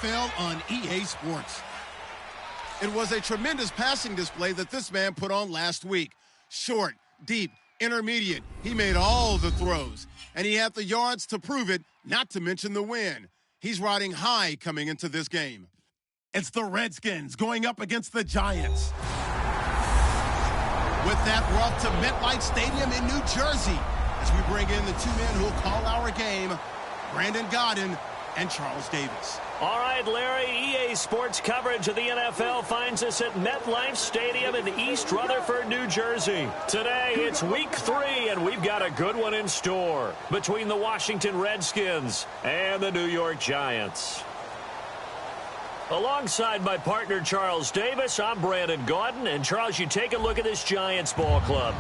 NFL on EA Sports. It was a tremendous passing display that this man put on last week. Short, deep, intermediate. He made all the throws, and he had the yards to prove it, not to mention the win. He's riding high coming into this game. It's the Redskins going up against the Giants. With that, we're off to MetLife Stadium in New Jersey as we bring in the two men who will call our game, Brandon Godden and Charles Davis. All right, Larry, EA Sports coverage of the NFL finds us at MetLife Stadium in East Rutherford, New Jersey. Today, it's Week 3, and we've got a good one in store between the Washington Redskins and the New York Giants. Alongside my partner, Charles Davis, I'm Brandon Godden. And, Charles, you take a look at this Giants ball club.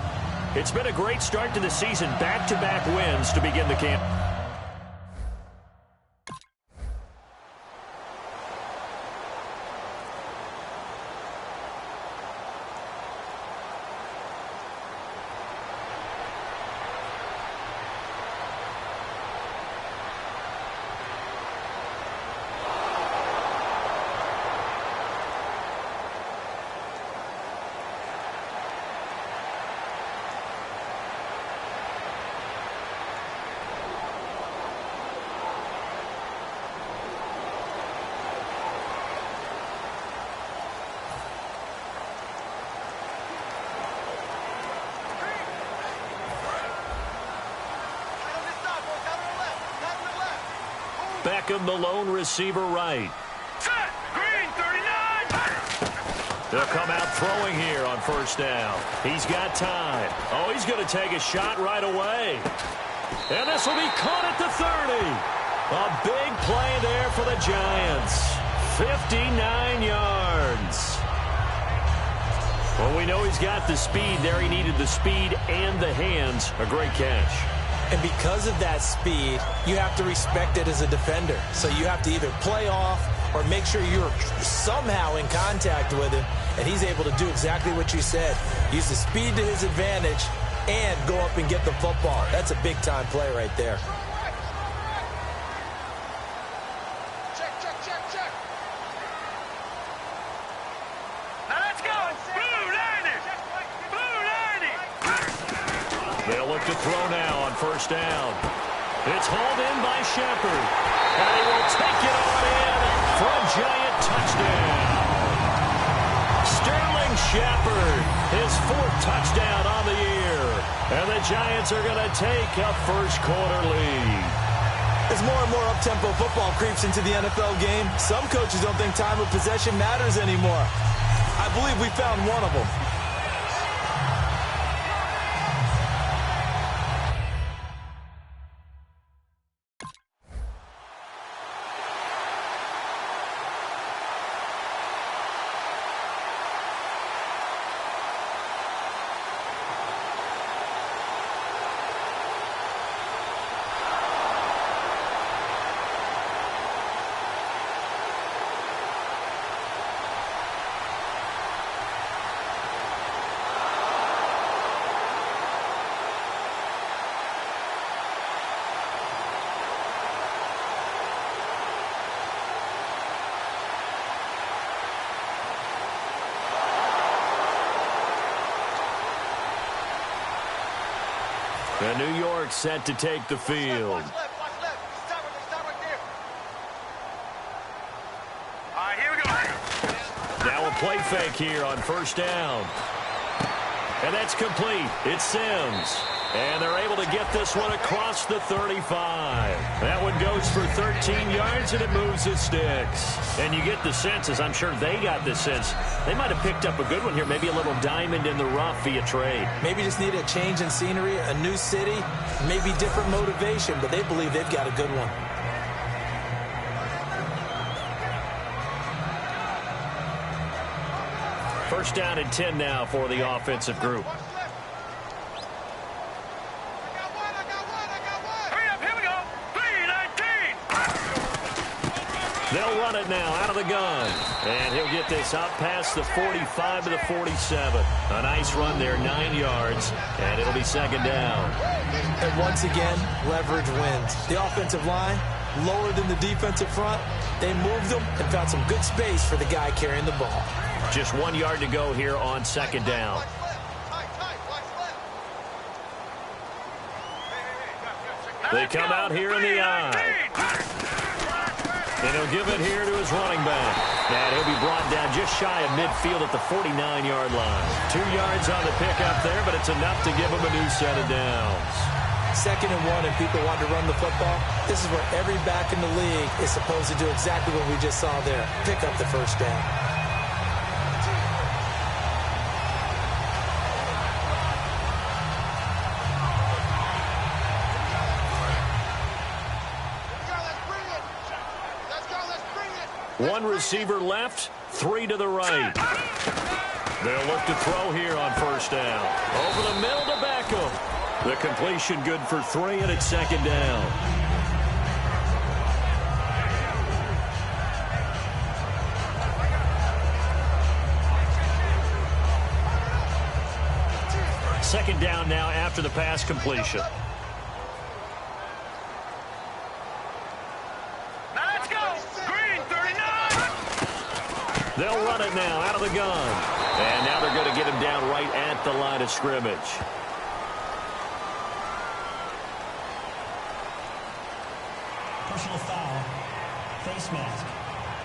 It's been a great start to the season, back-to-back wins to begin the camp. Beckham, the lone receiver, right. Set! Green, 39! They'll come out throwing here on first down. He's got time. Oh, he's going to take a shot right away. And this will be caught at the 30. A big play there for the Giants. 59 yards. Well, we know he's got the speed there. He needed the speed and the hands. A great catch. And because of that speed, you have to respect it as a defender. So you have to either play off or make sure you're somehow in contact with him. And he's able to do exactly what you said. Use the speed to his advantage and go up and get the football. That's a big-time play right there. Check. Now let's go! Blue 90! They'll look to throw now on first down. It's hauled in by Shepard. And he will take it on in for a Giant touchdown. Sterling Shepard, his 4th touchdown on the year. And the Giants are going to take a first-quarter lead. As more and more up-tempo football creeps into the NFL game, some coaches don't think time of possession matters anymore. I believe we found one of them. And New York set to take the field. Watch left. Stop right there. All right, here we go. Now a play fake here on first down. And that's complete. It's Sims. And they're able to get this one across the 35. That one goes for 13 yards, and it moves the sticks. And you get the sense, as I'm sure they got the sense, they might have picked up a good one here, maybe a little diamond in the rough via trade. Maybe just need a change in scenery, a new city, maybe different motivation, but they believe they've got a good one. First down and 10 now for the offensive group. They'll run it now out of the gun. And he'll get this up past the 45 to the 47. A nice run there, 9 yards, and it'll be second down. And once again, leverage wins. The offensive line lower than the defensive front. They moved them and found some good space for the guy carrying the ball. Just 1 yard to go here on second down. They come out here in the eye. And he'll give it here to his running back. And he'll be brought down just shy of midfield at the 49-yard line. 2 yards on the pickup there, but it's enough to give him a new set of downs. 2nd and 1 and people want to run the football. This is where every back in the league is supposed to do exactly what we just saw there. Pick up the first down. One receiver left, 3 to the right. They'll look to throw here on first down. Over the middle to Beckham. The completion good for 3, and it's second down. Second down now after the pass completion. They'll run it now out of the gun. And now they're going to get him down right at the line of scrimmage. Personal foul. Face mask.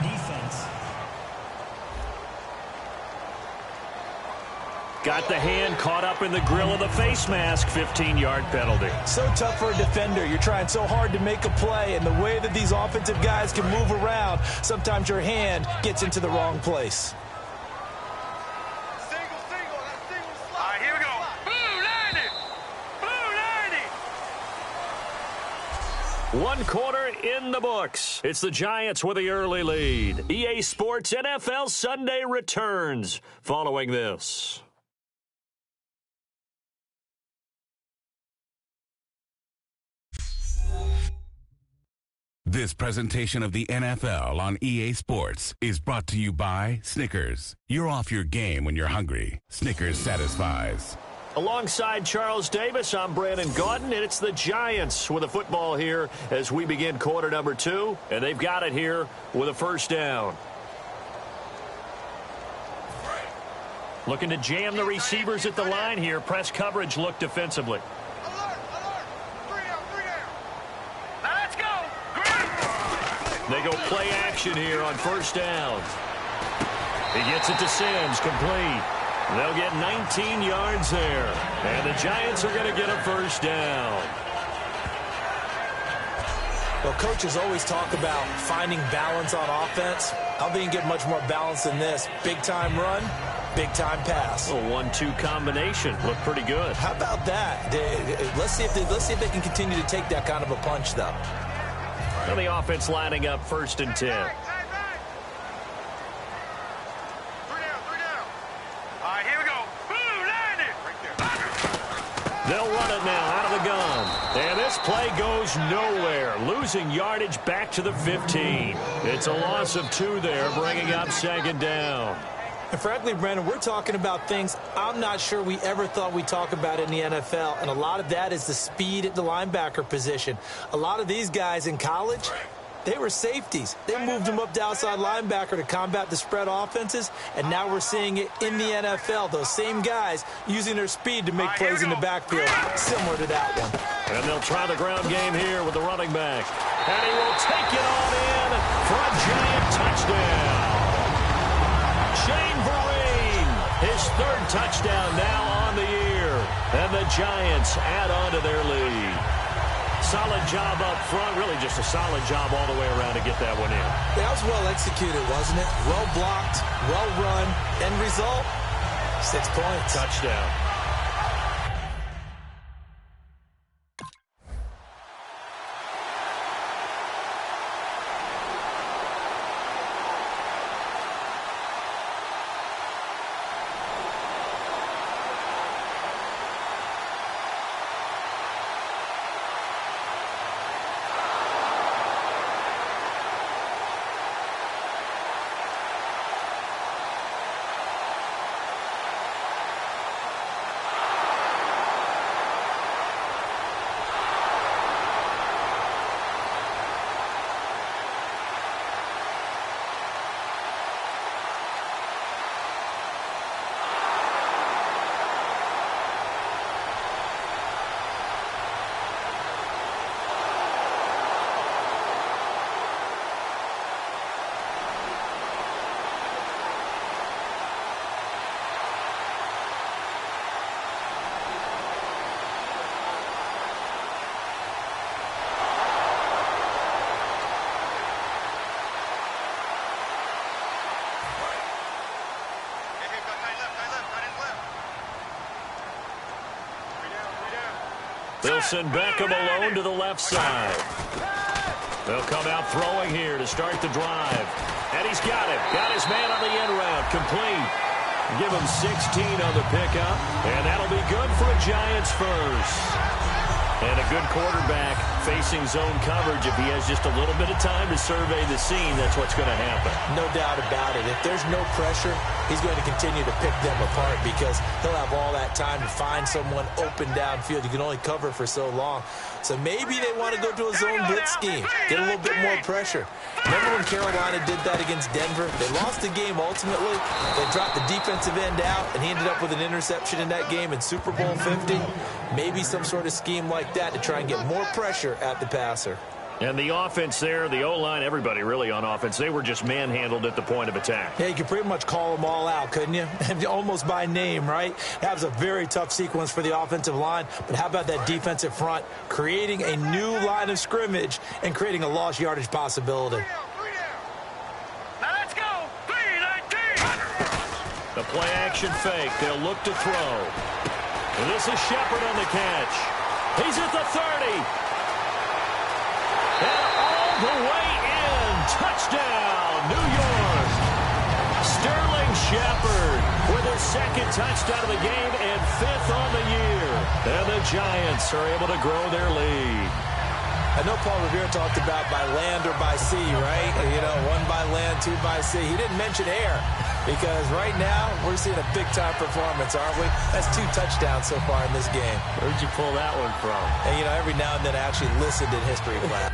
Defense. Got the hand caught up in the grill of the face mask. 15-yard penalty. So tough for a defender. You're trying so hard to make a play, and the way that these offensive guys can move around, sometimes your hand gets into the wrong place. All right, here we go. Blue 90. 1 quarter in the books. It's the Giants with the early lead. EA Sports NFL Sunday returns following this. This presentation of the NFL on EA Sports is brought to you by Snickers. You're off your game when you're hungry. Snickers satisfies. Alongside Charles Davis, I'm Brandon Gaudin, and it's the Giants with a football here as we begin quarter number 2, and they've got it here with a first down. Looking to jam the receivers at the line here. Press coverage look defensively. They go play action here on first down. He gets it to Sims, complete. They'll get 19 yards there. And the Giants are going to get a first down. Well, coaches always talk about finding balance on offense. I don't think you get much more balance than this. Big-time run, big-time pass. A 1-2 combination. Looked pretty good. How about that? Let's see if they can continue to take that kind of a punch, though. And the offense lining up 1st and 10. 3 down. All right, here we go. Blue 90. Right there. They'll run it now out of the gun. And this play goes nowhere. Losing yardage back to the 15. It's a loss of 2 there, bringing up second down. And frankly, Brandon, we're talking about things I'm not sure we ever thought we'd talk about in the NFL, and a lot of that is the speed at the linebacker position. A lot of these guys in college, they were safeties. They moved them up to outside linebacker to combat the spread offenses, and now we're seeing it in the NFL. Those same guys using their speed to make plays in the backfield, similar to that one. And they'll try the ground game here with the running back. And he will take it on in for a Giant touchdown. Shane Vereen, his 3rd touchdown now on the year. And the Giants add on to their lead. Solid job up front, really just a solid job all the way around to get that one in. That was well executed, wasn't it? Well blocked, well run. End result, 6 points. Touchdown. They'll send Beckham alone to the left side. They'll come out throwing here to start the drive. And he's got it. Got his man on the end route. Complete. Give him 16 on the pickup. And that'll be good for a Giants first. And a good quarterback facing zone coverage. If he has just a little bit of time to survey the scene, that's what's going to happen. No doubt about it. If there's no pressure, he's going to continue to pick them apart because he'll have all that time to find someone open downfield. You can only cover for so long. So maybe they want to go to a zone blitz scheme, get a little bit more pressure. Remember when Carolina did that against Denver? They lost the game ultimately. They dropped the defensive end out, and he ended up with an interception in that game in Super Bowl 50. Maybe some sort of scheme like that to try and get more pressure at the passer. And the offense there, the O-line, everybody really on offense, they were just manhandled at the point of attack. Yeah, you could pretty much call them all out, couldn't you? Almost by name, right? That was a very tough sequence for the offensive line. But how about that defensive front creating a new line of scrimmage and creating a lost yardage possibility? Now let's go. 3-19. The play action fake. They'll look to throw. And this is Shepard on the catch. He's at the 30. And all the way in. Touchdown, New York. Sterling Shepard with his second touchdown of the game and 5th on the year. And the Giants are able to grow their lead. I know Paul Revere talked about by land or by sea, right? You know, 1 by land, 2 by sea. He didn't mention air because right now we're seeing a big-time performance, aren't we? That's 2 touchdowns so far in this game. Where'd you pull that one from? And, you know, every now and then I actually listened in history class.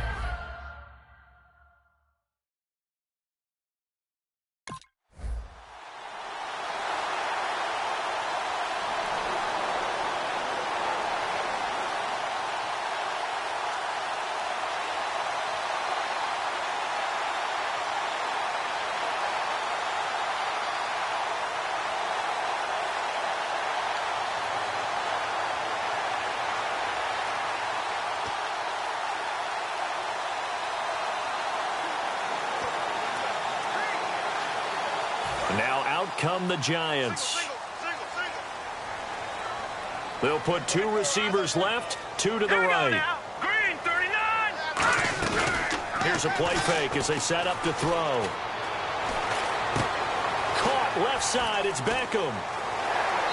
Now out come the Giants. They'll put 2 receivers left, 2 to the right. Green 39. Here's a play fake as they set up to throw. Caught left side, it's Beckham.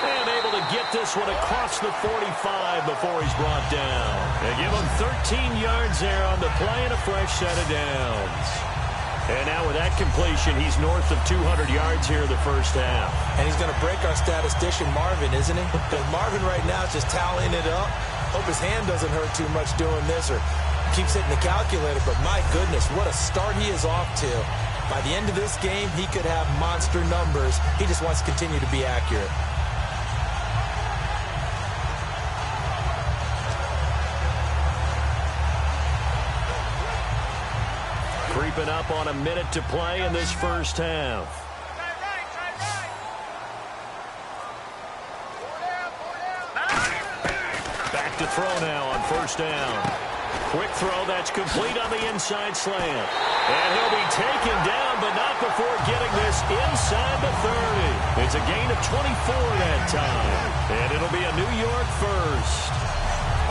And able to get this one across the 45 before he's brought down. They give him 13 yards there on the play and a fresh set of downs. And now with that completion, he's north of 200 yards here in the first half. And he's going to break our statistician, Marvin, isn't he? Because Marvin right now is just tallying it up. Hope his hand doesn't hurt too much doing this or keeps hitting the calculator. But my goodness, what a start he is off to. By the end of this game, he could have monster numbers. He just wants to continue to be accurate. Creeping up on a minute to play in this first half. Back to throw now on first down. Quick throw that's complete on the inside slant. And he'll be taken down, but not before getting this inside the 30. It's a gain of 24 that time. And it'll be a New York first.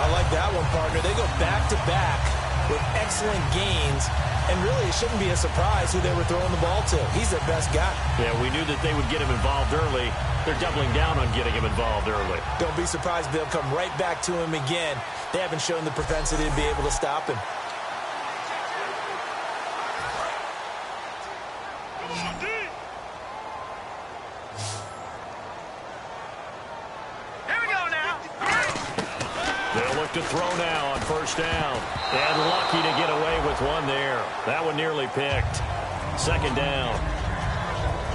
I like that one, partner. They go back-to-back with excellent gains. And really, it shouldn't be a surprise who they were throwing the ball to. He's their best guy. Yeah, we knew that they would get him involved early. They're doubling down on getting him involved early. Don't be surprised they'll come right back to him again. They haven't shown the propensity to be able to stop him. Here we go now. They'll look to throw now on first down. And lucky to get away with one there. That one nearly picked. Second down.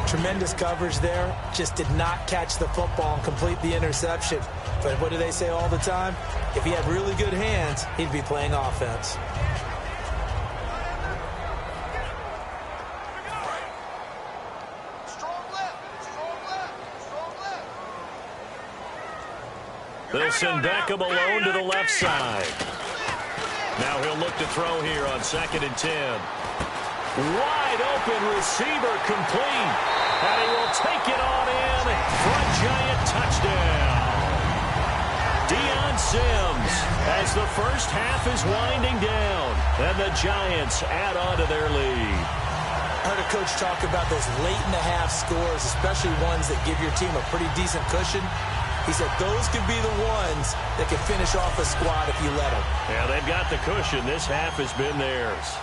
Tremendous coverage there. Just did not catch the football and complete the interception. But what do they say all the time? If he had really good hands, he'd be playing offense. They'll send Beckham alone to the left side. Now he'll look to throw here on 2nd and 10. Wide open receiver complete. And he will take it on in for a Giant touchdown. Deion Sims as the first half is winding down, and the Giants add on to their lead. I heard a coach talk about those late-in-the-half scores, especially ones that give your team a pretty decent cushion. He said those could be the ones that can finish off a squad if you let them. Yeah, they've got the cushion. This half has been theirs.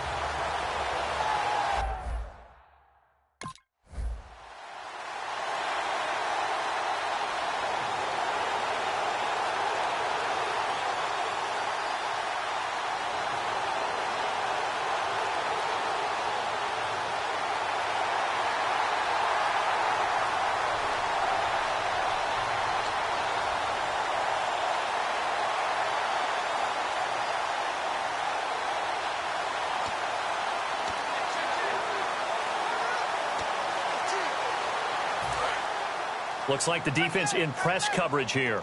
Looks like the defense in press coverage here.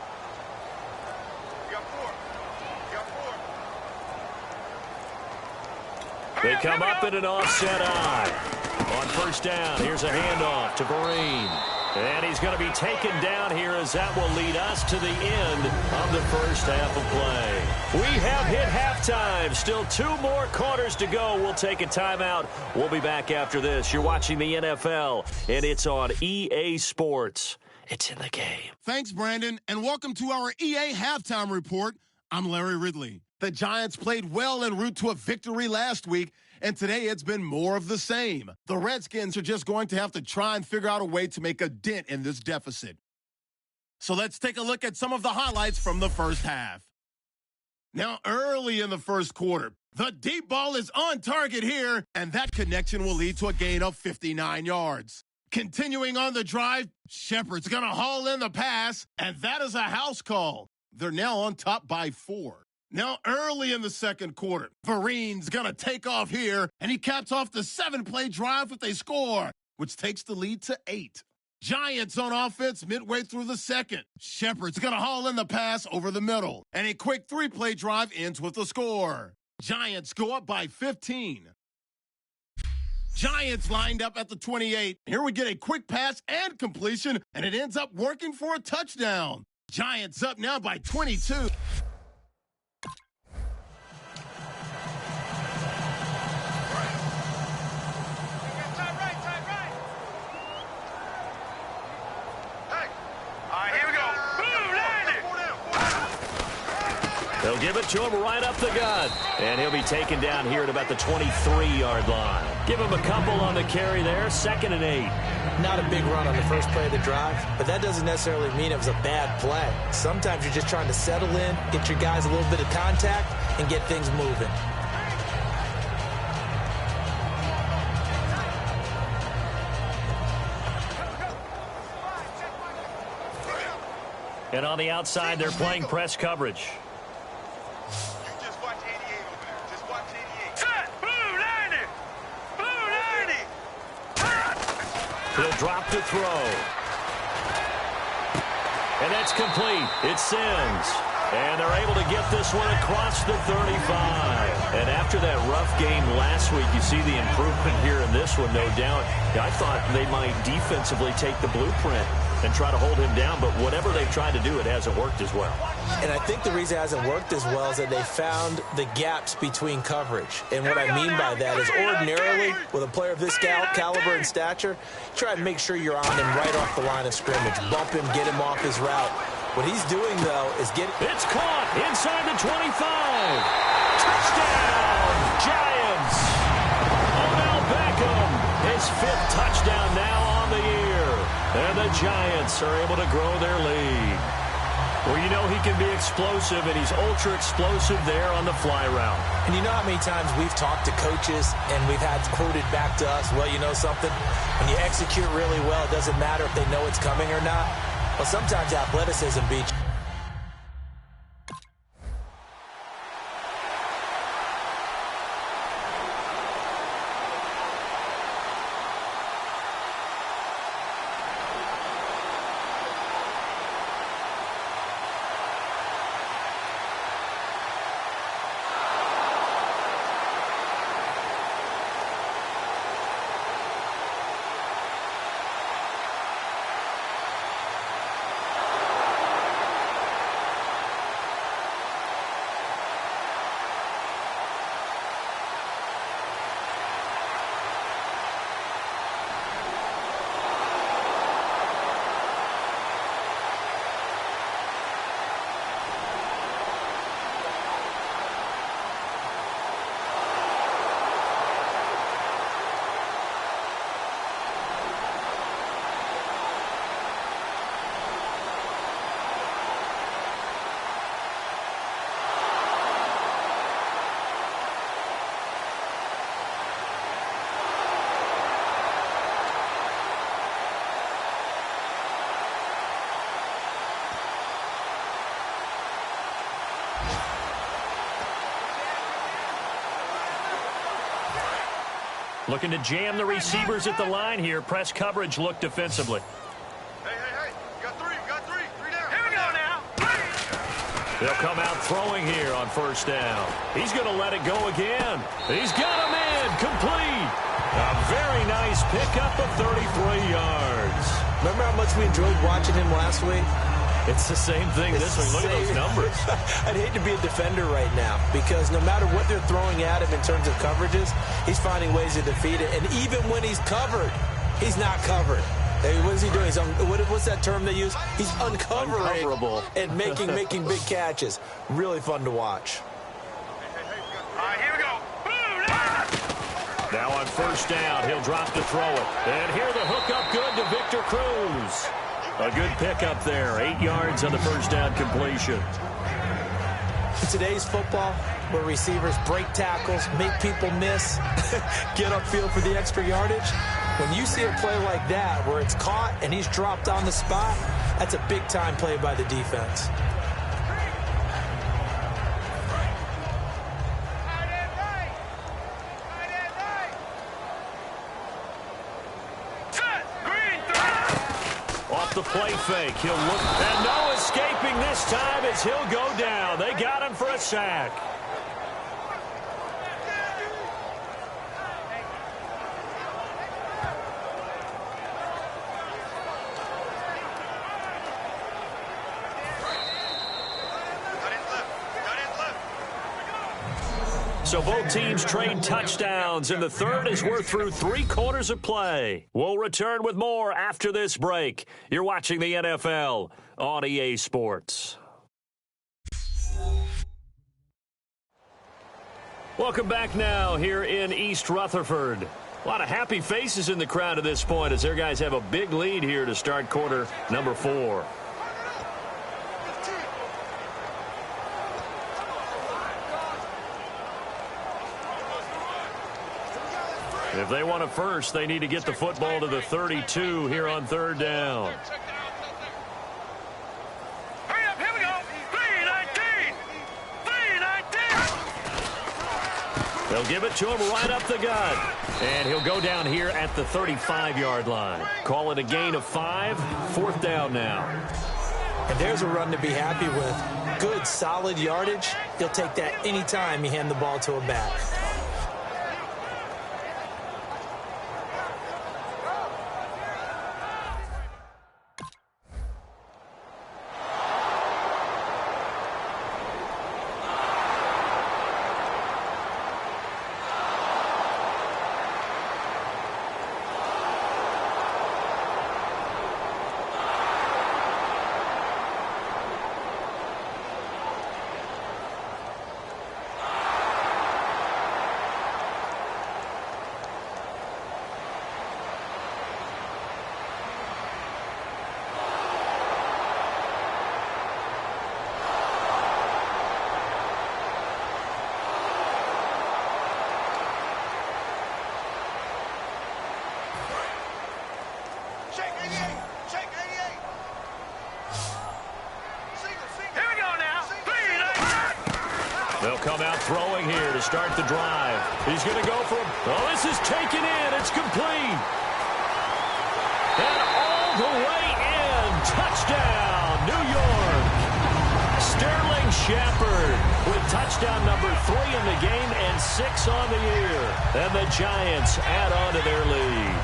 They come up in an offset eye. On first down, here's a handoff to Vereen. And he's going to be taken down here as that will lead us to the end of the first half of play. We have hit halftime. Still 2 more quarters to go. We'll take a timeout. We'll be back after this. You're watching the NFL, and it's on EA Sports. It's in the game. Thanks, Brandon, and welcome to our EA Halftime Report. I'm Larry Ridley. The Giants played well en route to a victory last week, and today it's been more of the same. The Redskins are just going to have to try and figure out a way to make a dent in this deficit. So let's take a look at some of the highlights from the first half. Now, early in the first quarter, the deep ball is on target here, and that connection will lead to a gain of 59 yards. Continuing on the drive, Shepard's going to haul in the pass, and that is a house call. They're now on top by 4. Now, early in the second quarter, Vereen's going to take off here, and he caps off the 7-play drive with a score, which takes the lead to 8. Giants on offense midway through the second. Shepard's going to haul in the pass over the middle, and a quick 3-play drive ends with a score. Giants go up by 15. Giants lined up at the 28. Here we get a quick pass and completion, and it ends up working for a touchdown. Giants up now by 22. They'll give it to him right up the gut. And he'll be taken down here at about the 23-yard line. Give him a couple on the carry there. 2nd and 8. Not a big run on the first play of the drive, but that doesn't necessarily mean it was a bad play. Sometimes you're just trying to settle in, get your guys a little bit of contact, and get things moving. And on the outside, they're playing press coverage. He'll drop to throw. And that's complete. It's Sims. And they're able to get this one across the 35. And after that rough game last week, you see the improvement here in this one, no doubt. I thought they might defensively take the blueprint and try to hold him down, but whatever they've tried to do, it hasn't worked as well. And I think the reason it hasn't worked as well is that they found the gaps between coverage. And what I mean by that is ordinarily, with a player of this caliber and stature, try and make sure you're on him right off the line of scrimmage. Bump him, get him off his route. What he's doing, though, is getting... It's caught inside the 25. Touchdown, Giants. Odell Beckham, his 5th touchdown now on the year. And the Giants are able to grow their lead. Well, you know he can be explosive, and he's ultra-explosive there on the fly route. And you know how many times we've talked to coaches, and we've had quoted back to us, well, you know something? When you execute really well, it doesn't matter if they know it's coming or not. Well, sometimes athleticism beats. Looking to jam the receivers at the line here. Press coverage look defensively. Hey, you got three. Three down. Here we go now. They'll come out throwing here on first down. He's going to let it go again. He's got a man complete. A very nice pickup of 33 yards. Remember how much we enjoyed watching him last week? It's the same thing this week. Look at those numbers. I'd hate to be a defender right now because no matter what they're throwing at him in terms of coverages, he's finding ways to defeat it. And even when he's covered, he's not covered. Hey, what is he doing? What's that term they use? He's uncovering Uncoverable. and making big catches. Really fun to watch. All right, here we go. Now on first down, he'll drop to throw it. And here the hook up good to Victor Cruz. A good pickup there. 8 yards on the first down completion. In today's football, where receivers break tackles, make people miss, get upfield for the extra yardage, when you see a play like that where it's caught and he's dropped on the spot, that's a big-time play by the defense. The play fake. He'll look, and no escaping this time as he'll go down. They got him for a sack. So both teams trade touchdowns, and the third as we're through 3 quarters of play. We'll return with more after this break. You're watching the NFL on EA Sports. Welcome back now here in East Rutherford. A lot of happy faces in the crowd at this point as their guys have a big lead here to start quarter number 4. If they want it first, they need to get the football to the 32 here on third down. Hurry up, here we go. 319. 319. They'll give it to him right up the gut. And he'll go down here at the 35-yard line. Call it a gain of 5. 4th down now. And there's a run to be happy with. Good, solid yardage. He'll take that anytime you hand the ball to a back. They'll come out throwing here to start the drive. He's going to go for him. Oh, this is taken in. It's complete. And all the way in. Touchdown, New York. Sterling Shepard with touchdown number 3 in the game and 6 on the year. And the Giants add on to their lead.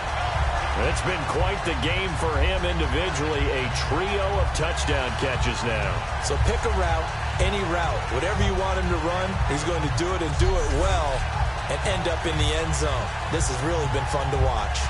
It's been quite the game for him individually. A trio of touchdown catches now. So pick a route, any route. Whatever you want him to run, he's going to do it and do it well and end up in the end zone. This has really been fun to watch.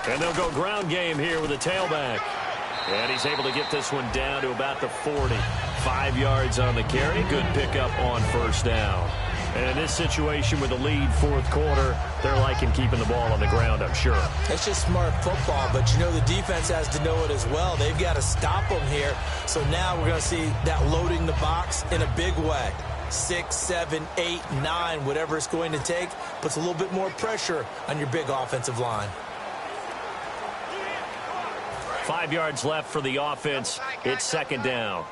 And they'll go ground game here with a tailback. And he's able to get this one down to about the 40. 5 yards on the carry. Good pickup on first down. And in this situation with the lead fourth quarter, they're liking keeping the ball on the ground, I'm sure. It's just smart football, but you know the defense has to know it as well. They've got to stop them here. So now we're going to see that loading the box in a big way. 6, 7, 8, 9, whatever it's going to take, puts a little bit more pressure on your big offensive line. 5 yards left for the offense. It's second down.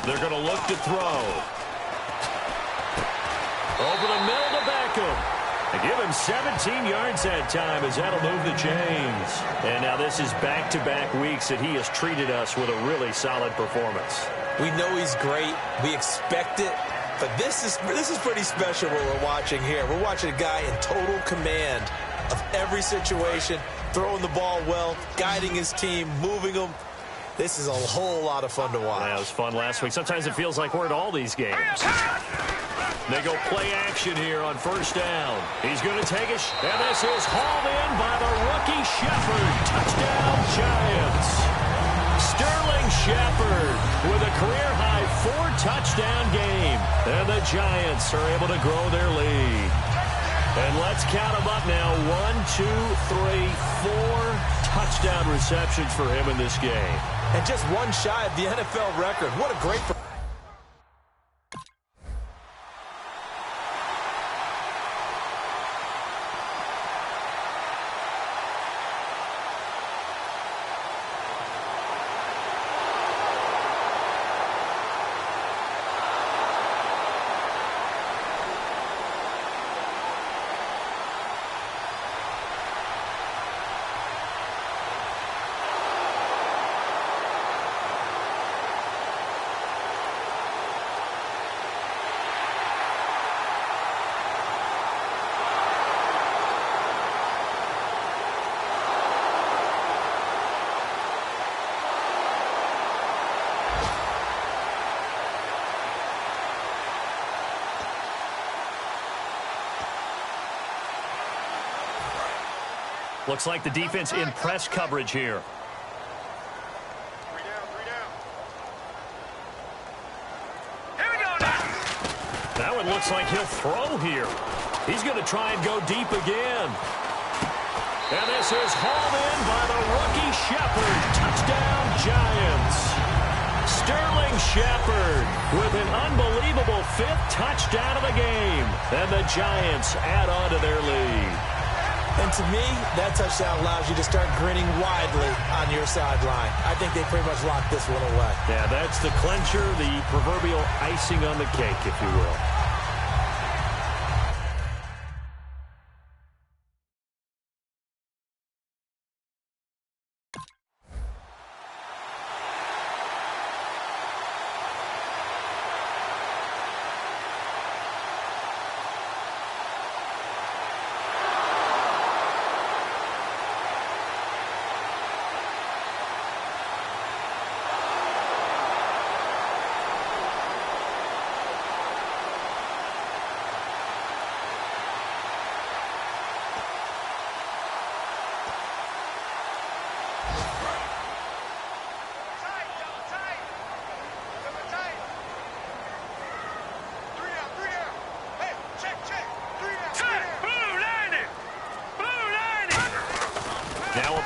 They're going to look to throw. Over the middle to Beckham. They give him 17 yards that time as that'll move the chains. And now this is back-to-back weeks that he has treated us with a really solid performance. We know he's great. We expect it. But this is pretty special what we're watching here. We're watching a guy in total command of every situation, throwing the ball well, guiding his team, moving them. This is a whole lot of fun to watch. Yeah, it was fun last week. Sometimes it feels like we're at all these games. They go play action here on first down. He's going to take it. And this is hauled in by the rookie Shepard. Touchdown, Giants. Sterling Shepard with a career-high 4-touchdown game. And the Giants are able to grow their lead. And let's count them up now. 1, 2, 3, 4 touchdown receptions for him in this game. And just one shy of the NFL record. What a great performance. Looks like the defense in press coverage here. That one looks like he'll throw here. He's going to try and go deep again. And this is hauled in by the rookie Shepard. Touchdown, Giants. Sterling Shepard with an unbelievable 5th touchdown of the game. And the Giants add on to their lead. And to me, that touchdown allows you to start grinning widely on your sideline. I think they pretty much locked this one away. Yeah, that's the clincher, the proverbial icing on the cake, if you will.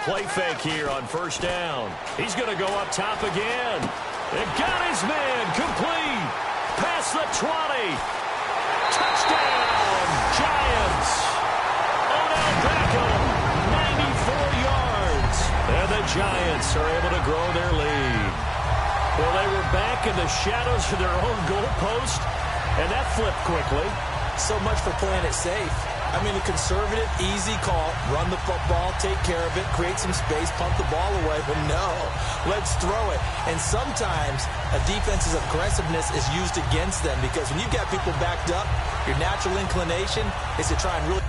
Play fake here on first down. He's going to go up top again. And got his man complete. Past the 20. Touchdown, Giants. Odell Beckham, 94 yards. And the Giants are able to grow their lead. Well, they were back in the shadows of their own goalpost, and that flipped quickly. So much for playing it safe. I mean, a conservative, easy call, run the football, take care of it, create some space, pump the ball away, but no, let's throw it. And sometimes a defense's aggressiveness is used against them because when you've got people backed up, your natural inclination is to try and really...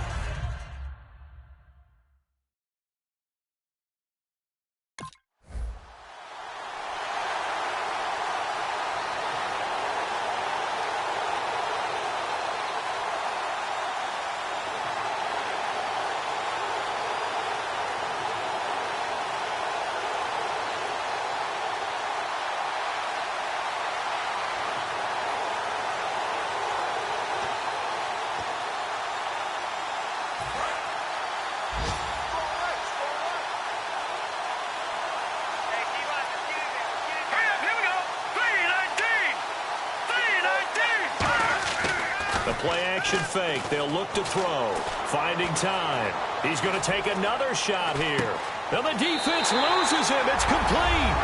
The play-action fake. They'll look to throw. Finding time. He's going to take another shot here. Now the defense loses him. It's complete.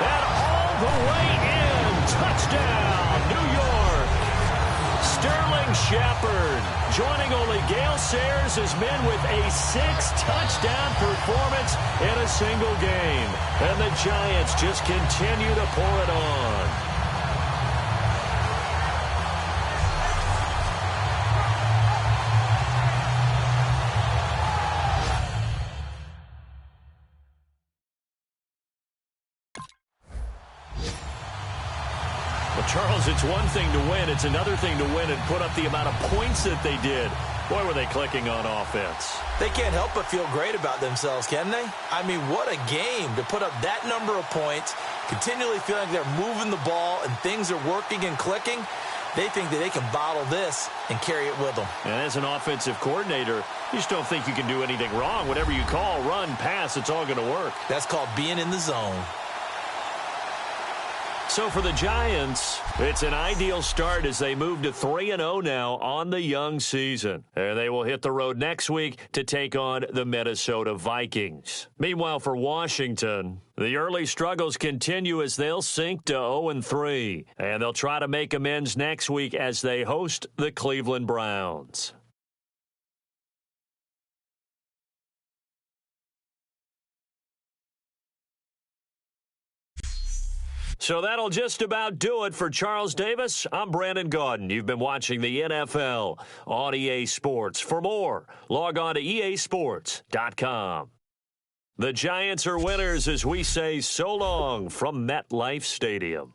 And all the way in. Touchdown, New York. Sterling Shepard joining only Gale Sayers' men with a 6-touchdown performance in a single game. And the Giants just continue to pour it on. Charles, it's one thing to win. It's another thing to win and put up the amount of points that they did. Boy, were they clicking on offense. They can't help but feel great about themselves, can they? I mean, what a game to put up that number of points, continually feeling like they're moving the ball and things are working and clicking. They think that they can bottle this and carry it with them. And as an offensive coordinator, you just don't think you can do anything wrong. Whatever you call, run, pass, it's all going to work. That's called being in the zone. So for the Giants, it's an ideal start as they move to 3-0 now on the young season. And they will hit the road next week to take on the Minnesota Vikings. Meanwhile, for Washington, the early struggles continue as they'll sink to 0-3. And they'll try to make amends next week as they host the Cleveland Browns. So that'll just about do it for Charles Davis. I'm Brandon Gaudin. You've been watching the NFL on EA Sports. For more, log on to easports.com. The Giants are winners as we say so long from MetLife Stadium.